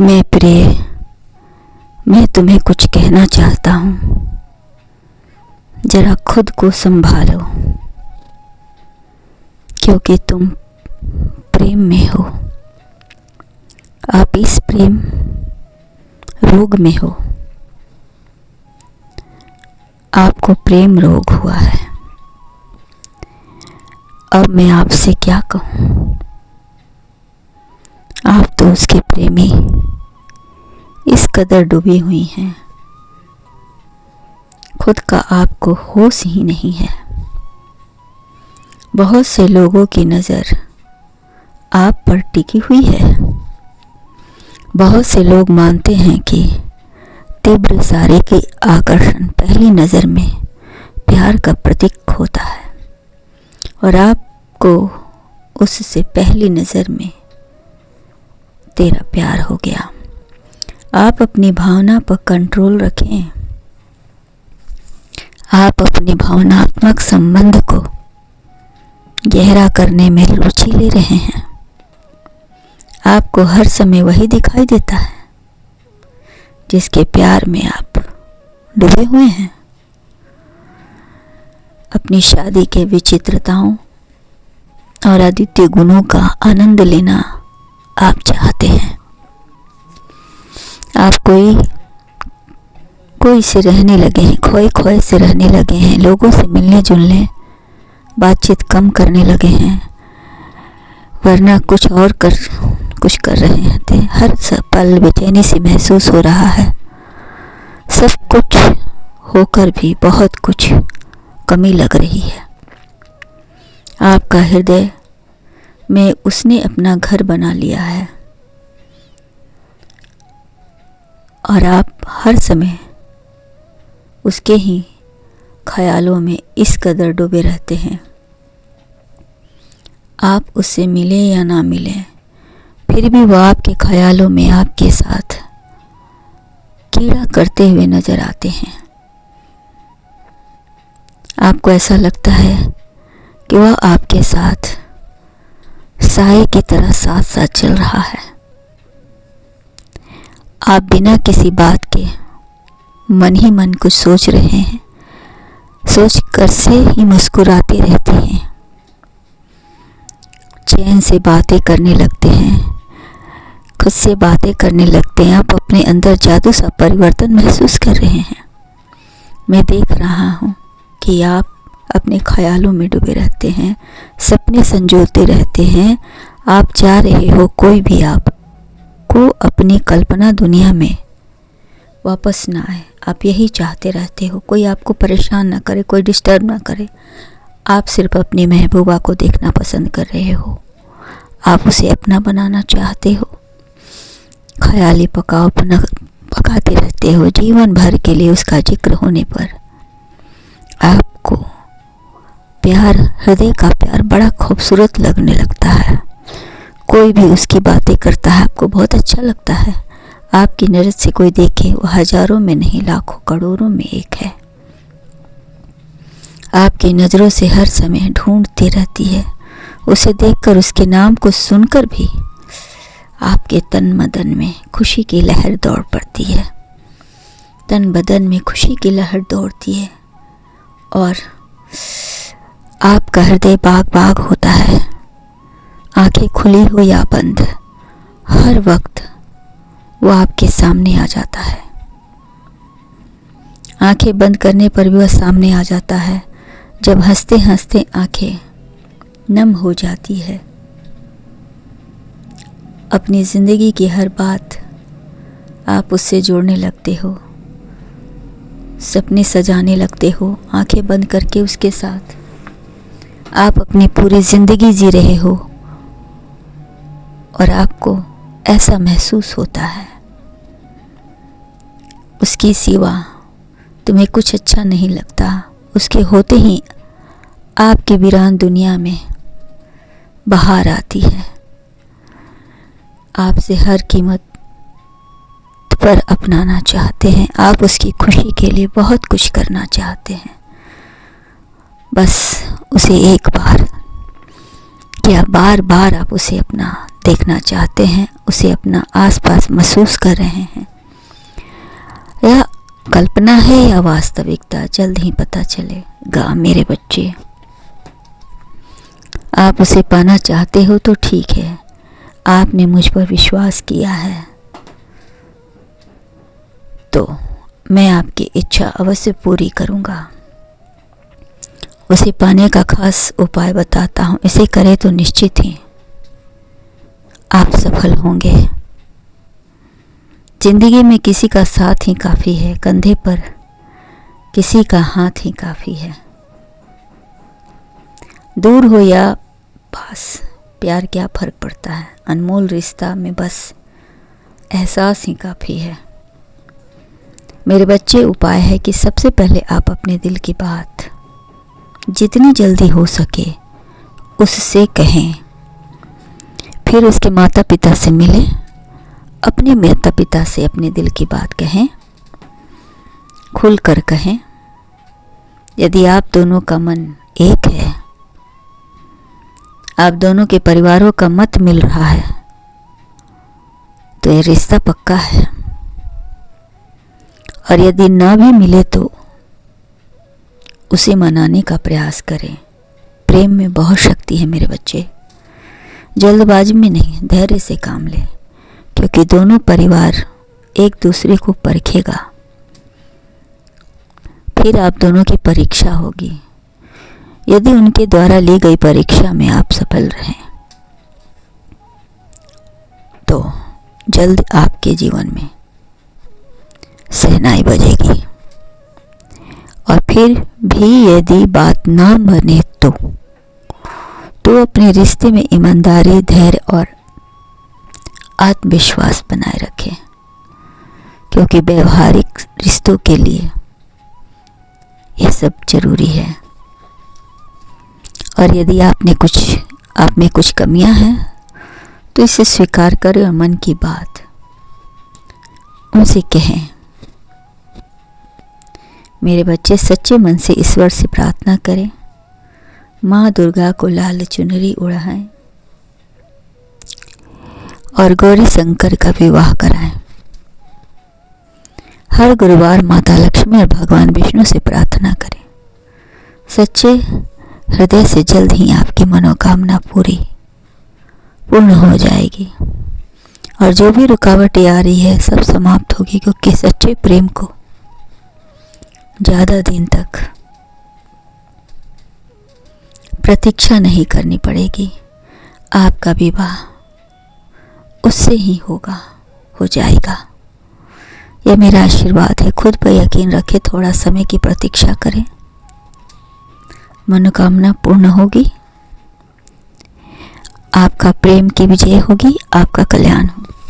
मैं प्रिय, मैं तुम्हें कुछ कहना चाहता हूँ। जरा खुद को संभालो, क्योंकि तुम प्रेम में हो। आप इस प्रेम रोग में हो। आपको प्रेम रोग हुआ है। अब मैं आपसे क्या कहूँ। आप तो उसके प्रेमी इस कदर डूबी हुई हैं, खुद का आपको होश ही नहीं है। बहुत से लोगों की नज़र आप पर टिकी हुई है। बहुत से लोग मानते हैं कि तीव्र शारीरिक आकर्षण पहली नज़र में प्यार का प्रतीक होता है, और आपको उससे पहली नज़र में तेरा प्यार हो गया। आप अपनी भावना पर कंट्रोल रखें। आप अपने भावनात्मक संबंध को गहरा करने में रुचि ले रहे हैं। आपको हर समय वही दिखाई देता है जिसके प्यार में आप डूबे हुए हैं। अपनी शादी के विचित्रताओं और अद्वितीय गुणों का आनंद लेना आप चाहते हैं। आप कोई से रहने लगे हैं, खोए से रहने लगे हैं। लोगों से मिलने जुलने, बातचीत कम करने लगे हैं, वरना कुछ कर रहे थे। हर पल बेचैनी से महसूस हो रहा है। सब कुछ होकर भी बहुत कुछ कमी लग रही है। आपका हृदय में उसने अपना घर बना लिया है, और आप हर समय उसके ही ख्यालों में इस कदर डूबे रहते हैं। आप उससे मिले या ना मिले, फिर भी वह आपके ख्यालों में आपके साथ कीड़ा करते हुए नजर आते हैं। आपको ऐसा लगता है कि वह आपके साथ साए की तरह साथ साथ चल रहा है। आप बिना किसी बात के मन ही मन कुछ सोच रहे हैं, सोच कर से ही मुस्कुराते रहते हैं, चैन से बातें करने लगते हैं, खुद से बातें करने लगते हैं। आप अपने अंदर जादू सा परिवर्तन महसूस कर रहे हैं। मैं देख रहा हूँ कि आप अपने ख्यालों में डूबे रहते हैं, सपने संजोते रहते हैं। आप चाह रहे हो कोई भी आपको अपनी कल्पना दुनिया में वापस ना आए। आप यही चाहते रहते हो, कोई आपको परेशान ना करे, कोई डिस्टर्ब ना करे। आप सिर्फ अपनी महबूबा को देखना पसंद कर रहे हो। आप उसे अपना बनाना चाहते हो। ख्याली पकाते रहते हो। जीवन भर के लिए उसका जिक्र होने पर आपको प्यार, हृदय का प्यार बड़ा खूबसूरत लगने लगता है। कोई भी उसकी बातें करता है, आपको बहुत अच्छा लगता है। आपकी नज़र से कोई देखे, वो हजारों में नहीं, लाखों करोड़ों में एक है। आपकी नज़रों से हर समय ढूंढती रहती है। उसे देखकर, उसके नाम को सुनकर भी आपके तन बदन में खुशी की लहर दौड़ पड़ती है। तन बदन में खुशी की लहर दौड़ती है, और आपका हृदय बाग बाग होता है। आंखें खुली हो या बंद, हर वक्त वो आपके सामने आ जाता है। आंखें बंद करने पर भी वह सामने आ जाता है। जब हंसते हंसते आंखें नम हो जाती है, अपनी ज़िंदगी की हर बात आप उससे जोड़ने लगते हो, सपने सजाने लगते हो। आंखें बंद करके उसके साथ आप अपनी पूरी ज़िंदगी जी रहे हो, और आपको ऐसा महसूस होता है उसके सिवा तुम्हें कुछ अच्छा नहीं लगता। उसके होते ही आपकी वीरान दुनिया में बहार आती है। आपसे हर कीमत पर अपनाना चाहते हैं। आप उसकी खुशी के लिए बहुत कुछ करना चाहते हैं। बस उसे एक बार क्या बार बार आप उसे अपना देखना चाहते हैं, उसे अपना आसपास महसूस कर रहे हैं। यह कल्पना है या वास्तविकता, जल्द ही पता चलेगा मेरे बच्चे। आप उसे पाना चाहते हो तो ठीक है, आपने मुझ पर विश्वास किया है तो मैं आपकी इच्छा अवश्य पूरी करूँगा। उसे पाने का खास उपाय बताता हूँ, इसे करें तो निश्चित ही आप सफल होंगे। जिंदगी में किसी का साथ ही काफ़ी है, कंधे पर किसी का हाथ ही काफ़ी है। दूर हो या पास, प्यार क्या फ़र्क पड़ता है। अनमोल रिश्ता में बस एहसास ही काफ़ी है। मेरे बच्चे, उपाय है कि सबसे पहले आप अपने दिल की बात जितनी जल्दी हो सके उससे कहें। फिर उसके माता पिता से मिलें, अपने माता पिता से अपने दिल की बात कहें, खुलकर कहें। यदि आप दोनों का मन एक है, आप दोनों के परिवारों का मत मिल रहा है, तो ये रिश्ता पक्का है। और यदि ना भी मिले तो उसे मनाने का प्रयास करें। प्रेम में बहुत शक्ति है मेरे बच्चे, जल्दबाजी में नहीं, धैर्य से काम लें, क्योंकि दोनों परिवार एक दूसरे को परखेगा। फिर आप दोनों की परीक्षा होगी। यदि उनके द्वारा ली गई परीक्षा में आप सफल रहें तो जल्द आपके जीवन में शहनाई बजेगी। और फिर भी यदि बात ना बने तो अपने रिश्ते में ईमानदारी, धैर्य और आत्मविश्वास बनाए रखें, क्योंकि व्यवहारिक रिश्तों के लिए ये सब जरूरी है। और यदि आप में कुछ कमियां हैं तो इसे स्वीकार करें और मन की बात उनसे कहें। मेरे बच्चे, सच्चे मन से ईश्वर से प्रार्थना करें, माँ दुर्गा को लाल चुनरी उड़ाएं और गौरी शंकर का विवाह कराएं। हर गुरुवार माता लक्ष्मी और भगवान विष्णु से प्रार्थना करें। सच्चे हृदय से जल्द ही आपकी मनोकामना पूर्ण हो जाएगी और जो भी रुकावटें आ रही है सब समाप्त होगी, क्योंकि सच्चे प्रेम को ज़्यादा दिन तक प्रतीक्षा नहीं करनी पड़ेगी। आपका विवाह उससे ही हो जाएगा। यह मेरा आशीर्वाद है। खुद पर यकीन रखें, थोड़ा समय की प्रतीक्षा करें, मनोकामना पूर्ण होगी, आपका प्रेम की विजय होगी, आपका कल्याण होगा।